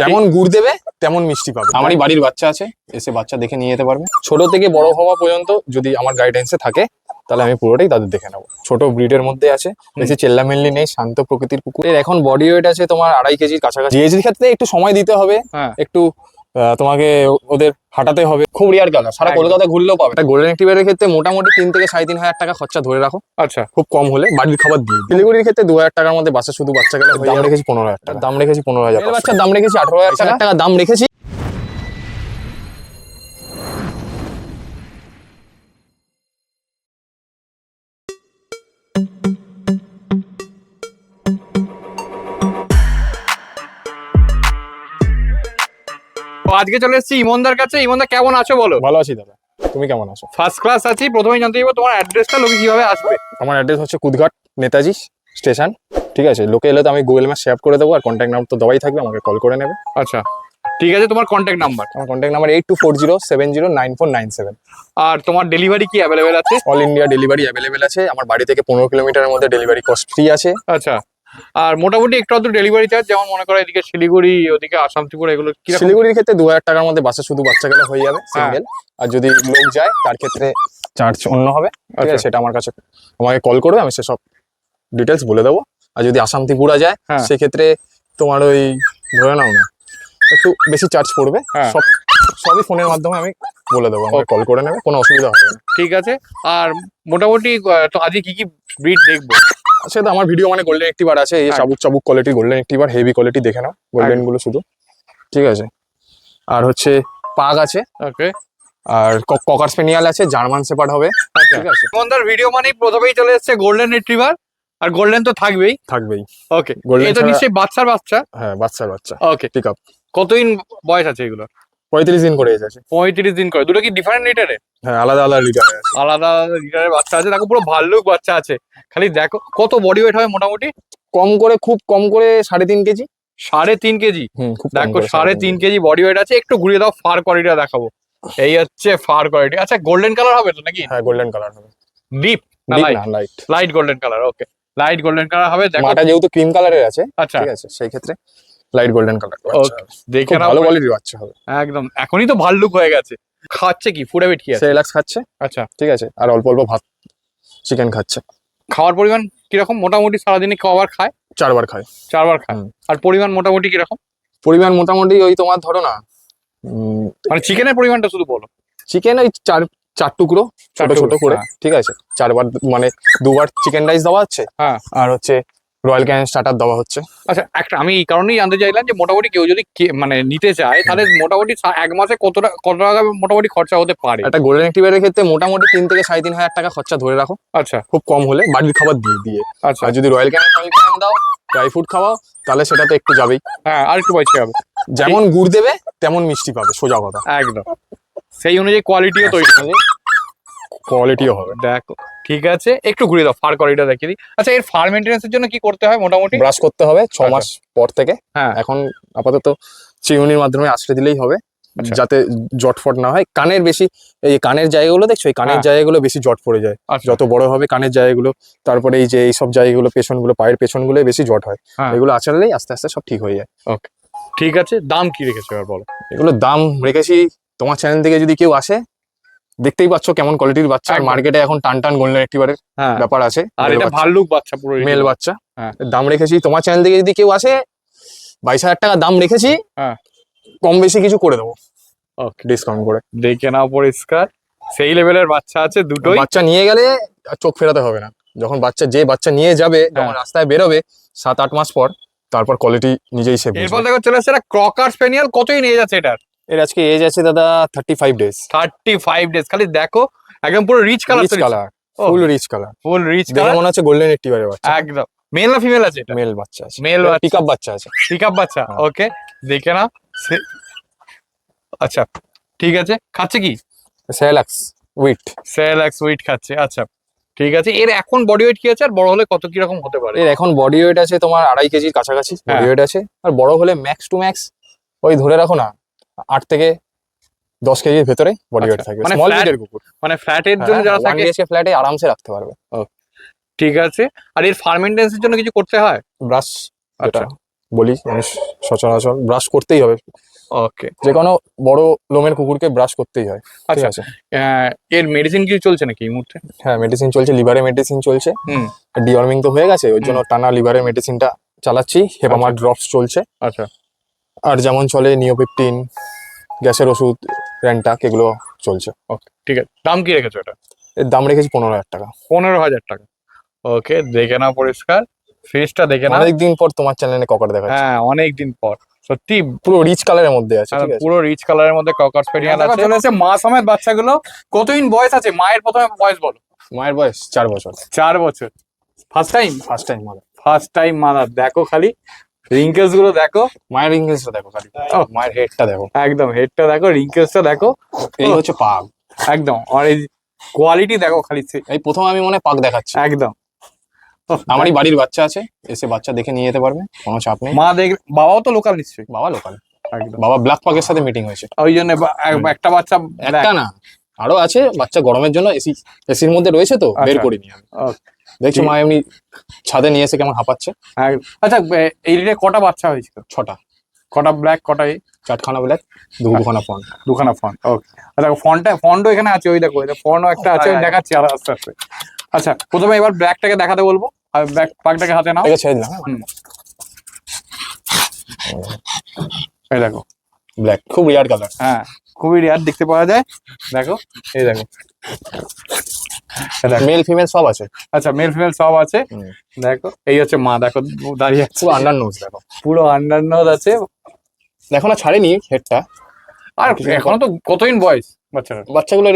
যেমন গুড় দেবে তেমন মিষ্টি পাবে। আমারই বাড়ির বাচ্চা আছে, এসে বাচ্চা দেখে নিয়ে যেতে পারবে। ছোট থেকে বড় হওয়া পর্যন্ত যদি আমার গাইডেন্সে থাকে তাহলে আমি পুরোটাই তাদের দেখে নেবো। ছোট ব্রিডের মধ্যে আছে, বেশি চেল্লামেল্লি নেই, শান্ত প্রকৃতির কুকুর। এর এখন বডি ওয়েট আছে তোমার 2.5 কেজির কাছাকাছি। জিএজির ক্ষেত্রে একটু সময় দিতে হবে, একটু তোমাকে ওদের হাঁটাতে হবে। খুব রিয়ার কালার, সারা কলকাতা ঘুরলেও পাবে। একটা গোল্ডেন রিট্রিভারের ক্ষেত্রে মোটামুটি 3 থেকে 3.5 হাজার টাকা খরচা ধরে রাখো। আচ্ছা, খুব কম হলে বাড়ির খাবার দিয়ে। শিলিগুড়ির ক্ষেত্রে 2,000 টাকার মধ্যে বাচ্চা, শুধু বাচ্চা গেলে দাম রেখেছি 15,000 টাকা। দাম রেখেছি 15,000। বাচ্চার দাম রেখেছি 18,000 টাকা দাম রেখেছি। আজকে চলে এসেছি ইমনদার কাছে। ইমনদা কেমন আছো বলো? ভালো আছি দাদা, তুমি কেমন আছো? ফার্স্ট ক্লাস আছি। প্রথমেই জানতে চাইবো তোমার অ্যাড্রেসটা, লোকে কিভাবে আসবে? আমার অ্যাড্রেস হচ্ছে কুদঘাট নেতাজি স্টেশন, ঠিক আছে। লোকে এলে তো আমি গুগল ম্যাপ শেয়ার করে দেবো, আর কন্ট্যাক্ট নাম্বার তো দেওয়াই থাকবে, আমাকে কল করে নেবে। আচ্ছা ঠিক আছে, তোমার কন্ট্যাক্ট নাম্বার? আমার কন্ট্যাক্ট নাম্বার 8240709497। আর তোমার ডেলিভারি কি অ্যাভেলেবেল আছে? অল ইন্ডিয়া ডেলিভারি অ্যাভেলেবেল আছে। আমার বাড়ি থেকে 15 কিলোমিটারের মধ্যে ডেলিভারি কস্ট ফ্রি আছে। আচ্ছা, আর মোটামুটি একটু আধটু ডেলিভারি চার্জ, যেমন মনে করো এদিকে শিলিগুড়ি, ওদিকে আসাম ত্রিপুরা, এগুলো কি? শিলিগুড়ির ক্ষেত্রে 2,000 টাকার মধ্যে বাচ্চা, শুধু বাচ্চা গেলে হয়ে যাবে সিঙ্গেল। আর যদি লোক যায় তার ক্ষেত্রে চার্জ অন্য হবে, ঠিক আছে। সেটা আমার কাছে, আমাকে কল করবে, আমি সেসব ডিটেলস বলে দেবো। আর যদি আসাম ত্রিপুরা যায় সেক্ষেত্রে তোমার ওই ধরে নাও না, একটু বেশি চার্জ পড়বে। সবই ফোনের মাধ্যমে আমি বলে দেবো, আমাকে কল করে নেবে, কোনো অসুবিধা হবে না। ঠিক আছে। আর মোটামুটি তো আজকে কি কি ব্রিড দেখবো? সেটা আমার ভিডিও মানে গোল্ডেন রিট্রিভার আছে, এই চাবুক চাবুক কোয়ালিটির গোল্ডেন রিট্রিভার, হেভি কোয়ালিটি দেখে নাও, গোল্ডেন গুলো শুধু, ঠিক আছে। আর হচ্ছে পাগ আছে, ওকে। আর ককার স্পেনিয়াল আছে, জার্মান শেপার্ড হবে, ঠিক আছে। ইমনদার ভিডিও মানেই প্রথমেই চলে এসেছে গোল্ডেন রিট্রিভার, আর গোল্ডেন তো থাকবেই। ওকে, এটা নিশ্চয়ই বাচ্চার বাচ্চা? হ্যাঁ, বাচ্চার বাচ্চা। ওকে, ঠিক আছে। কতদিন বয়স আছে এগুলো? 35 দিন করে এসেছে। 35 দিন করে। দুটো কি ডিফারেন্ট লিটারে? হ্যাঁ, আলাদা আলাদা লিটারে আছে। আলাদা আলাদা লিটারের বাচ্চা আছে। দেখো পুরো ভাল্লুক বাচ্চা আছে। খালি দেখো কত বডি ওয়েট হবে মোটামুটি? কম করে, খুব কম করে 3.5 কেজি। 3.5 কেজি? খুব দেখো 3.5 কেজি বডি ওয়েট আছে। একটু ঘুরিয়ে দাও, ফার কোয়ালিটিটা দেখাবো। এই হচ্ছে ফার কোয়ালিটি। আচ্ছা, গোল্ডেন কালার হবে তো নাকি? হ্যাঁ, গোল্ডেন কালার হবে। ডিপ না light? Light golden colour. Okay, light golden colour হবে। দেখো মাটা যেহেতু ক্রিম কালারের আছে, ঠিক আছে, সেই ক্ষেত্রে লাইট গোল্ডেন কালার। ওকে, দেখে নাও, ভালো কোয়ালিটির বাচ্চা হবে একদম। এখনই তো ভাল্লুক হয়ে গেছে। খাচ্ছে কি? ফুড হ্যাবিট কি আছে? রিল্যাক্স খাচ্ছে। আচ্ছা, ঠিক আছে। আর অল্প অল্প ভাত, চিকেন খাচ্ছে। খাওয়ার পরিমাণ কিরকম? মোটামুটি সারাদিনে কবার খায়? 4 বার খায়। 4 বার খায়। আর পরিমাণ মোটামুটি কিরকম? পরিমাণ মোটামুটি ওই তোমার ধরো না, মানে চিকেনের পরিমাণটা শুধু বলো। চিকেন ওই 4 টুকরো ছোট ছোট করে, ঠিক আছে। 4 বার, মানে 2 বার চিকেন রাইস দেওয়া হচ্ছে, আর হচ্ছে রয়্যাল ক্যান স্টার্টার দেওয়া হচ্ছে। আচ্ছা, একটা আমি এই কারণেই জানতে চাইলাম যে মোটামুটি কেউ যদি মানে নিতে চায় তাহলে মোটামুটি 1 মাসে কত টাকা মোটামুটি খরচা হতে পারে? একটা গোল্ডেন রিট্রিভারের ক্ষেত্রে মোটামুটি 3 থেকে 3.5 হাজার টাকা খরচা ধরে রাখো। আচ্ছা, খুব কম হলে বাড়ির খাবার দিয়ে। আচ্ছা, আর যদি রয়্যাল ক্যান দাও, ড্রাই ফ্রুট খাওয়াও, তাহলে সেটা তো একটু যাবেই। হ্যাঁ, আর একটু পয়সা হবে। যেমন গুড় দেবে তেমন মিষ্টি পাবে, সোজা কথা। একদম সেই অনুযায়ী কোয়ালিটিও তৈরি হবে। কোয়ালিটিও হবে। দেখো, ঠিক আছে, একটু ঘুরিয়ে দাও, ফার কোয়ালিটিটা দেখিয়ে দিই। আচ্ছা, এর ফার মেইনটেনেন্সের জন্য কি করতে হয় মোটামুটি? ব্রাশ করতে হবে 6 মাস পর থেকে। এখন আপাতত চিরুনির মাধ্যমে আশ্রয় দিলেই হবে, যাতে জটফট না হয়। কানের বেশি, এই কানের জায়গাগুলো দেখছো, এই কানের জায়গাগুলো বেশি জট পড়ে যায়। যত বড় হবে কানের জায়গাগুলো, তারপরে এই যে এইসব জায়গাগুলো, পেছনগুলো, পায়ের পেছনগুলো বেশি জট হয়, এগুলো আছড়ালেই আস্তে আস্তে সব ঠিক হয়ে যায়। ওকে, ঠিক আছে। দাম কি রেখেছো এবার বলো? এগুলোর দাম রেখেছি, তোমার চ্যানেল থেকে যদি কেউ আসে, দেখতেই পাচ্ছ কেমন কোয়ালিটির বাচ্চা। মার্কেটে এখন টান গোল্ডেন রিট্রিভারের ব্যাপার আছে। আর এটা ভাল্লুক বাচ্চা, পুরো মেল বাচ্চা। দাম রেখেছি, তোমার চ্যানেল থেকে যদি কেউ আসে 22,000 টাকা দাম রেখেছি। কম বেশি কিছু করে দেবো, ডিসকাউন্ট করে। দেখে নাও পরিষ্কার, সেই লেভেলের বাচ্চা আছে দুটোই। বাচ্চা নিয়ে গেলে চোখ ফেরাতে হবে না। যখন বাচ্চা নিয়ে যাবে, যখন রাস্তায় বেরোবে 7-8 মাস পর, তারপর কোয়ালিটি নিজেই সে বুঝবে। এরপর দেখো চলে আসছে একটা ক্রকার স্পেনিয়াল। কতই নিয়ে যাচ্ছে এটার? এর আজকে এজ আছে দাদা 35 ডেজ। 35 ডেজ। খালি দেখো, একদম পুরো রিচ কালার। ফুল রিচ কালার। দেখে মনে হচ্ছে গোল্ডেন রিট্রিভারের বাচ্চা। একদম। মেল না ফিমেল আছে এটা? মেল বাচ্চা আছে। মেল পিকআপ বাচ্চা আছে। পিকআপ বাচ্চা। ওকে, দেখে নাও। আচ্ছা, ঠিক আছে। খাচ্ছে কি? সেলাক্স উইট খাচ্ছে। আচ্ছা, ঠিক আছে। এর এখন বডি ওয়েট কি আছে, আর বড় হলে কত কি রকম হতে পারে? এর এখন বডি ওয়েট আছে তোমার 2.5 কেজির কাছাকাছি বডি ওয়েট আছে। আর বড় হলে ম্যাক্স টু ম্যাক্স ওই ধরে রাখো না 8 থেকে 10 কেজির ভেতরে বডি ওয়েট থাকবে। স্মল ব্রিডের কুকুর, মানে ফ্ল্যাটের জন্য যারা থাকে, 1 BHK ফ্ল্যাটে আরামসে রাখতে পারবে। ঠিক আছে। আর এর ফার্মেন্টেন্সের জন্য কিছু করতে হয়? ব্রাশ, বলি আমি সচরাচর ব্রাশ করতেই হবে, ওকে। যে কোনো বড় লোমের কুকুরকে ব্রাশ করতেই হয়, ঠিক আচ্ছা, আছে। এর মেডিসিন কি চলছে নাকি এই মুহূর্তে? হ্যাঁ, মেডিসিন চলছে, লিভারে মেডিসিন চলছে, হুম। ডিওয়ার্মিং তো হয়ে গেছে, ওই জন্য টানা লিভারের মেডিসিনটা চালাচ্ছি, হেপামার ড্রপস চলছে, আচ্ছা, আর যেমন চলে নিওপেপটিন, গ্যাসের ওষুধ, র্যান্টাক, এগুলো চলছে। ওকে, ঠিক আছে। দাম কি রেখেছো এটা? এর দাম রেখেছি 15,000 টাকা। 15,000 টাকা। ওকে, দেখে নাও পরিষ্কার, ফেসটা দেখে নাও। অনেকদিন পর তোমার চ্যানেলে ককার দেখাচ্ছে, হ্যাঁ, অনেকদিন পর। সত্যি পুরো রিচ কালারের মধ্যে আছে, ঠিক আছে। পুরো রিচ কালারের মধ্যে ককার স্পেনিয়াল আছে। চলে এসেছে মা সমেত বাচ্চাগুলো। কতদিন বয়স আছে মায়ের? প্রথমে বয়স বলো। মায়ের বয়স 4 বছর। 4 বছর। First time? First time mother. First time mother. দেখো খালি রিঙ্কেলস গুলো দেখো, মায়ের রিঙ্কেলসটা দেখো খালি, মায়ের হেডটা দেখো, একদম হেডটা দেখো, রিঙ্কেলসটা দেখো, এই হচ্ছে পাগ। একদম। আর এই কোয়ালিটি দেখো খালি, এই প্রথম আমি মনে হয় পাগ দেখাচ্ছি। একদম। আমারই বাড়ির বাচ্চা আছে, এসে বাচ্চা দেখে নিয়ে যেতে পারবে, কোনো চাপ নেই। মা দেখ, বাবাও তো লোকাল নিশ্চয়ই? বাবা লোকাল, একদম। বাবা ব্ল্যাক পাগের সাথে মিটিং হয়েছে, ওই জন্য একটা বাচ্চা। একটা না, আরো আছে বাচ্চা, গরমের জন্য এসির মধ্যে রয়েছে তো বের আচ্ছা। করিনি আমি। দেখছো মা এমনি ছাদে নিয়ে এসে কেমন হাঁপাচ্ছে। আচ্ছা, এই রিটে কটা বাচ্চা হয়েছিল? 6টা। কটা ব্ল্যাক, কটা 4খানা ব্ল্যাক, দুখানা ফন। দুখানা ফন্ট। ওকে। দেখো ফন্টও এখানে আছে, ওই দেখো ফন্টও একটা আছে, আমি দেখাচ্ছি আর আস্তে আস্তে। আচ্ছা, প্রথমে এবার ব্ল্যাকটাকে দেখাতে বলবো, আর ব্ল্যাক পাকটাকে হাতে নাও। এটাকে ছেড়ে দিলাম। এই দেখো, ব্ল্যাক খুব রিয়ার কালার। হ্যাঁ, খুবই রেয়ার দেখতে পাওয়া যায়। দেখো, এই দেখো, মেল ফিমেল সব আছে। আচ্ছা, মেল ফিমেল সব আছে। দেখো, এই হচ্ছে মা, দেখো দাঁড়িয়ে আছে, পুরো আন্ডার নোজ দেখো, পুরো আন্ডার নোজ আছে। দেখো না ছাড়েনি হেডটা। আর এখনো তো কতদিন বয়স বাচ্চারা? বাচ্চাগুলো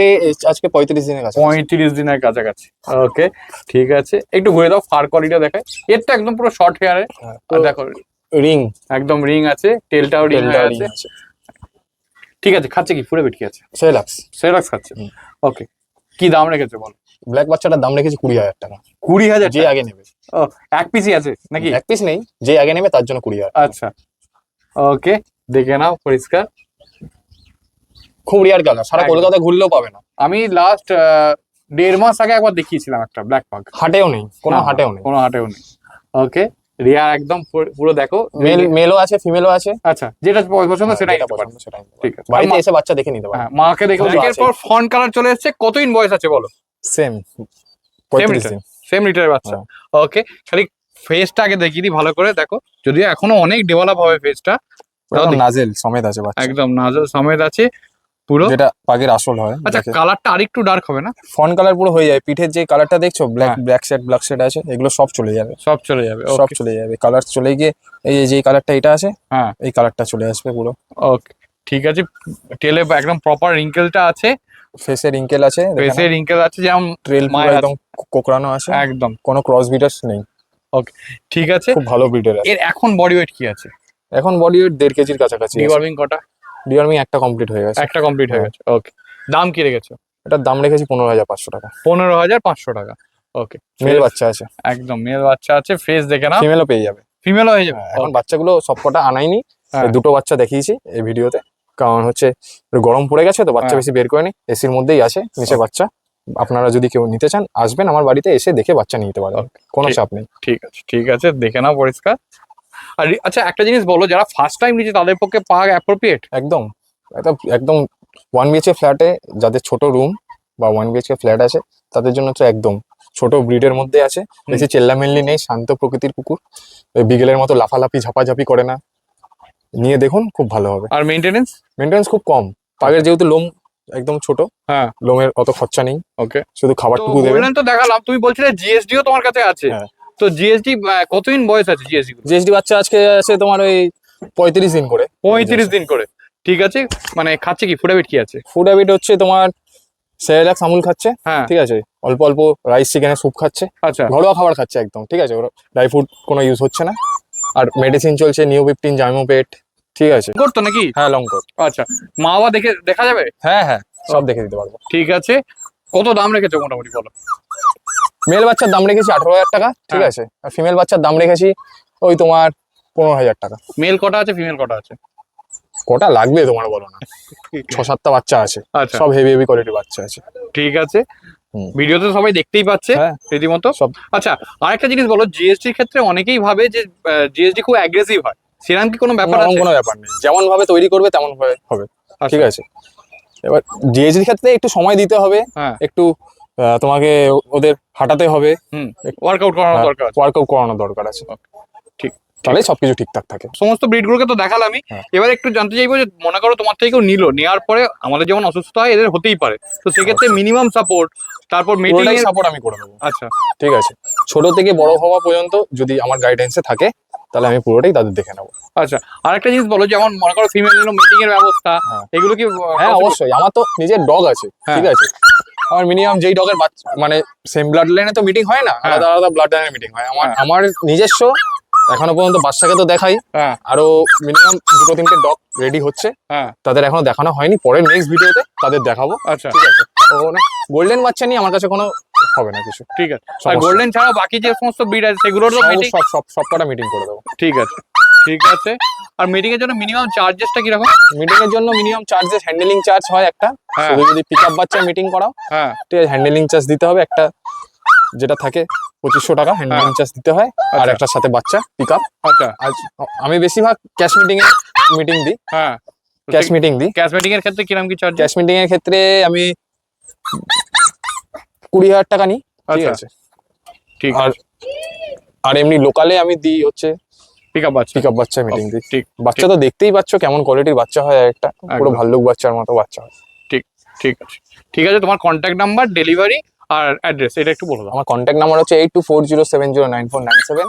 আজকে 35 দিনের কাছে। 35 দিনের কাছাকাছি। ওকে, ঠিক আছে। একটু ঘুরে দাও, ফার কোয়ালিটিটা দেখায়। এরটা একদম পুরো শর্ট হেয়ারে, আর দেখো রিং, একদম রিং আছে, টেলটাও রিং আছে। ঠিক আছে, খাচ্ছে কি? ফুডে কি আছে? সেলাক্স। সেরাক্স খাচ্ছে। ওকে, কি দাম রেখেছে বলো? ব্ল্যাক বাচ্চাটার দাম রেখেছি 20,000 টাকা। 20,000? যে আগে নেবে। ও, এক পিসই আছে নাকি? এক পিস নেই, যে আগে নেবে তার জন্য 20,000। আচ্ছা, ওকে, দেখে নাও পরিষ্কার। খুব রিয়ার কালার, সারা কলকাতা ঘুরলেও পাবে না। আমি লাস্ট 1.5 মাস আগে একবার দেখিয়েছিলাম একটা ব্ল্যাক পাগ। হাটেও নেই, কোনো হাটেও নেই, কোনো হাটেও নেই। ওকে, রিয়া একদম পুরো দেখো, মেলও আছে ফিমেলও আছে। আচ্ছা, যেটা পছন্দ সেটাই নিতে পারো। সেটাই ঠিক আছে, বাড়িতে এসে বাচ্চা দেখে নিতে পারবে। হ্যাঁ, মাকে দেখো। এরপর ফন্ট কালার চলে এসেছে। কতদিন বয়স আছে বলো? সেম 35 দিন। সেম লিটারের বাচ্চা। ওকে, খালি ফেসটা আগে দেখিয়ে দিই ভালো করে। দেখো, যদিও এখনো অনেক ডেভেলপ হবে ফেসটা। নাজেল সমেত আছে বাচ্চা, একদম নাজল সমেত আছে পুরো, যেটা পাগের আসল হয়। আচ্ছা, কালারটা আরেকটু ডার্ক হবে না? ফন কালার পুরো হয়ে যায়, পিঠের যে কালারটা দেখছো ব্ল্যাক শেড আছে, এগুলো সব চলে যাবে, সব চলে যাবে। সব চলে যাবে, কালার চলে গিয়ে এই যে কালারটা এটা আছে, হ্যাঁ, এই কালারটা চলে আসবে পুরো। ওকে, ঠিক আছে। টেলে একদম প্রপার রিঙ্কেলটা আছে, ফেসে রিঙ্কেল আছে, ফেসে রিঙ্কেল আছে, যেমন ট্রেল পুরো একদম কোকড়ানো আছে, একদম কোনো ক্রস ব্রিডার্স নেই। ওকে, ঠিক আছে। খুব ভালো ব্রিডের আছে। এর এখন বডি ওয়েট কি আছে? এখন বডি ওয়েট 1.5 কেজির কাছাকাছি। ডিওয়ার্মিং কটা? ডিওয়ার্মিং একটা কমপ্লিট হয়ে গেছে। একটা কমপ্লিট হয়ে গেছে। ওকে, দাম কি রেখেছো? এটার দাম রেখেছি 15,500 টাকা। 15,500 টাকা। ওকে, মেল বাচ্চা আছে, একদম মেল বাচ্চা আছে। ফেস দেখে নাও, ফিমেলও পেয়ে যাবে। ফিমেলও হয়ে যাবে। এখন বাচ্চাগুলো সবকটা আনাইনি, হ্যাঁ। দুটো বাচ্চা দেখিয়েছি এই ভিডিওতে, কারণ হচ্ছে গরম পড়ে গেছে তো বাচ্চা হ্যাঁ। বেশি বের করেনি, এসির মধ্যেই আছে নিচে বাচ্চা। আপনারা যদি কেউ নিতে চান আসবেন আমার বাড়িতে, এসে দেখে বাচ্চা নিতে পারবেন, কোনো ঠিক- চাপ নেই। ঠিক আছে, ঠিক আছে, দেখে নাও পরিষ্কার। আর আচ্ছা, একটা জিনিস বলো, যারা ফার্স্ট টাইম নিচ্ছে তাদের পক্ষে পাগ অ্যাপ্রোপ্রিয়েট? একদম, একদম 1 BHK ফ্ল্যাটে যাদের ছোট রুম বা 1 BHK ফ্ল্যাট আছে তাদের জন্য তো একদম ছোট ব্রিডের মধ্যে আছে, বেশি চেল্লামেল্লি নেই, শান্ত প্রকৃতির কুকুর, ওই বিগেলের মতো লাফালাফি ঝাপাঝাপি করে না, নিয়ে দেখুন খুব ভালো হবে। আর মেইনটেনেন্স? মেনটেন্স খুব কম, পাগের যেহেতু লোম একদম ছোট, হ্যাঁ, লোমের অত খরচা নেই, ওকে। শুধু খাবারটুকু দেবেন। তো দেখালাম, তুমি বলছিলে জিএসডিও তোমার কাছে আছে। হ্যাঁ। তো জিএসডি কতদিন বয়স আছে জিএসডি? জিএসডি বাচ্চা আজকে আছে তোমার ওই 35 দিন করে। 35 দিন করে, ঠিক আছে। মানে খাচ্ছে কি? ফুড হ্যাবিট কি আছে? ফুড হ্যাবিট হচ্ছে তোমার সেরেলাক্স আমুল খাচ্ছে, হ্যাঁ, ঠিক আছে, অল্প অল্প রাইস চিকেনের স্যুপ খাচ্ছে, আচ্ছা, ঘরোয়া খাবার খাচ্ছে একদম, ঠিক আছে, ড্রাই ফ্রুট কোনো ইউজ হচ্ছে না, আর মেডিসিন চলছে নিওপেপটিন, জাইমোপেট, ঠিক আছে। করতো নাকি? হ্যাঁ, লং কোট। আচ্ছা, মা বাবা দেখা যাবে? হ্যাঁ হ্যাঁ, সব দেখে দিতে পারবো। ঠিক আছে, কত দাম রেখেছো মোটামুটি বলো? মেল বাচ্চার দাম রেখেছি 18,000 টাকা, ঠিক হ্যাঁ। আছে, আর ফিমেল বাচ্চার দাম রেখেছি ওই তোমার 15,000 টাকা। মেল কটা আছে, ফিমেল কটা আছে? কটা লাগবে তোমার বলো না, 6-7টা বাচ্চা আছে, আচ্ছা, সব হেভি হেভি কোয়ালিটি বাচ্চা আছে। ঠিক আছে। হুম। ভিডিওতে সবাই দেখতেই পাচ্ছে হ্যাঁ, রীতিমতো। সব। আচ্ছা, আরেকটা জিনিস বলো, জিএসটির ক্ষেত্রে অনেকেই ভাবে যে জিএসটি খুব অ্যাগ্রেসিভ হয়, সেরকম কি কোনো ব্যাপার এরকম আছে? কোনো ব্যাপার নেই, যেমন ভাবে তৈরি করবে তেমন ভাবে হবে। আচ্ছা, ঠিক আছে, এবার ডিএইচডির ক্ষেত্রে একটু সময় দিতে হবে, হ্যাঁ, একটু তোমাকে ওদের হাঁটাতে হবে, ওয়ার্কআউট করানো দরকার আছে। ওয়ার্কআউট করানো দরকার আছে, ঠিক, তাহলে সবকিছু ঠিকঠাক থাকে। সমস্ত ব্রিডগুলোকে তো দেখালামই, হ্যাঁ। এবার একটু জানতে চাইবো যে মনে করো তোমার থেকে কেউ নিল, নেওয়ার পরে আমাদের যেমন অসুস্থ হয় এদের হতেই পারে, তো সেক্ষেত্রে মিনিমাম সাপোর্ট, তারপর মিটিং পুরোটাই এর, সাপোর্ট আমি করে দেবো। আচ্ছা ঠিক আছে, ছোট থেকে বড় হওয়া পর্যন্ত যদি আমার গাইডেন্সে থাকে তাহলে আমি পুরোটাই তাদের দেখে নেবো। আচ্ছা, আরেকটা জিনিস বলো, যেমন মনে করো ফিমেল নিল, মিটিং এর ব্যবস্থা, হ্যাঁ। এগুলো কি হ্যাঁ অবশ্যই, আমার তো নিজের ডগ আছে। হ্যাঁ। ঠিক আছে, আমার মিনিমাম যেই ডগের বাচ্চা মানে সেম ব্লাড লাইনে তো মিটিং হয় না, হ্যাঁ। আলাদা আলাদা ব্লাড লাইনে মিটিং হয়। হ্যাঁ। আমার নিজস্ব এখনো পর্যন্ত বাচ্চাকে তো দেখাই, হ্যাঁ, আরো মিনিমাম 2-3টে ডগ রেডি হচ্ছে, হ্যাঁ, তাদের এখনো দেখানো হয়নি, পরের নেক্সট ভিডিওতে তাদের দেখাবো। আচ্ছা, ঠিক আছে, গোল্ডেন বাচ্চা নিয়ে আমার কাছে কোনো হবে না কিছু। ঠিক আছে। আর সমস্যা। গোল্ডেন ছাড়াও বাকি যে সমস্ত ব্রিড আছে সেগুলোর তো মিটিং, সব সব সব কটা মিটিং করে দেবো। ঠিক আছে, ঠিক আছে। আর মিটিং এর জন্য মিনিমাম চার্জেসটা কিরকম? মিটিং এর জন্য মিনিমাম চার্জেস, হ্যান্ডেলিং চার্জ হয় একটা, হ্যাঁ। শুধু যদি পিক আপ বাচ্চা মিটিং করাও, হ্যাঁ, ঠিক আছে, হ্যান্ডেলিং চার্জ দিতে হবে একটা, যেটা থাকে 2500 টাকা হ্যান্ডেলিং চার্জ দিতে হয়, আর আচ্ছা। একটার সাথে বাচ্চা পিক আপ। আচ্ছা, আর আমি বেশিরভাগ ক্যাশ মিটিং দিই, হ্যাঁ, ক্যাশ মিটিং দিই। ক্যাশ মিটিং এর ক্ষেত্রে কিরকম কি চার্জ? ক্যাশ মিটিং এর ক্ষেত্রে আমি 20,000 টাকা নিই। ঠিক আচ্ছা, আছে, ঠিক আর আর এমনি লোকালে আমি দিই হচ্ছে পিক আপ বাচ্চা, পিক আপ বাচ্চা মিটিং দিই। ঠিক, বাচ্চা তো দেখতেই পাচ্ছ কেমন কোয়ালিটির বাচ্চা হয়, একটা পুরো একদম। ভাল্লুক বাচ্চার মতো বাচ্চা হয়। ঠিক আছে, ঠিক আছে। তোমার কন্ট্যাক্ট নাম্বার, ডেলিভারি আর অ্যাড্রেস এটা একটু বলে দাও। আমার কন্ট্যাক্ট নাম্বার হচ্ছে 8240709497,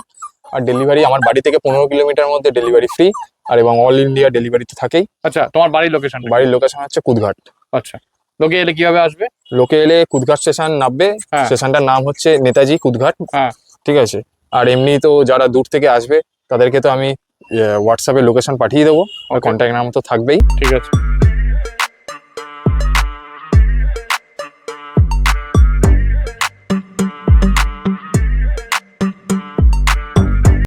আর ডেলিভারি আমার বাড়ি থেকে 15 কিলোমিটার মধ্যে ডেলিভারি ফ্রি, আর এবং অল ইন্ডিয়া ডেলিভারি তো থাকেই। আচ্ছা, তোমার বাড়ির লোকেশন? বাড়ির লোকেশন হচ্ছে কুদঘাট। আচ্ছা, লোকে এলে কিভাবে আসবে? লোকে এলে কুদঘাট স্টেশন নামবে, হ্যাঁ। স্টেশনটার নাম হচ্ছে নেতাজি কুদঘাট। হ্যাঁ, ঠিক আছে, আর এমনি তো যারা দূর থেকে আসবে তাদেরকে তো আমি হোয়াটসঅ্যাপে লোকেশন পাঠিয়ে দেবো, Okay. কন্ট্যাক্ট নাম্বার তো থাকবেই। ঠিক আছে।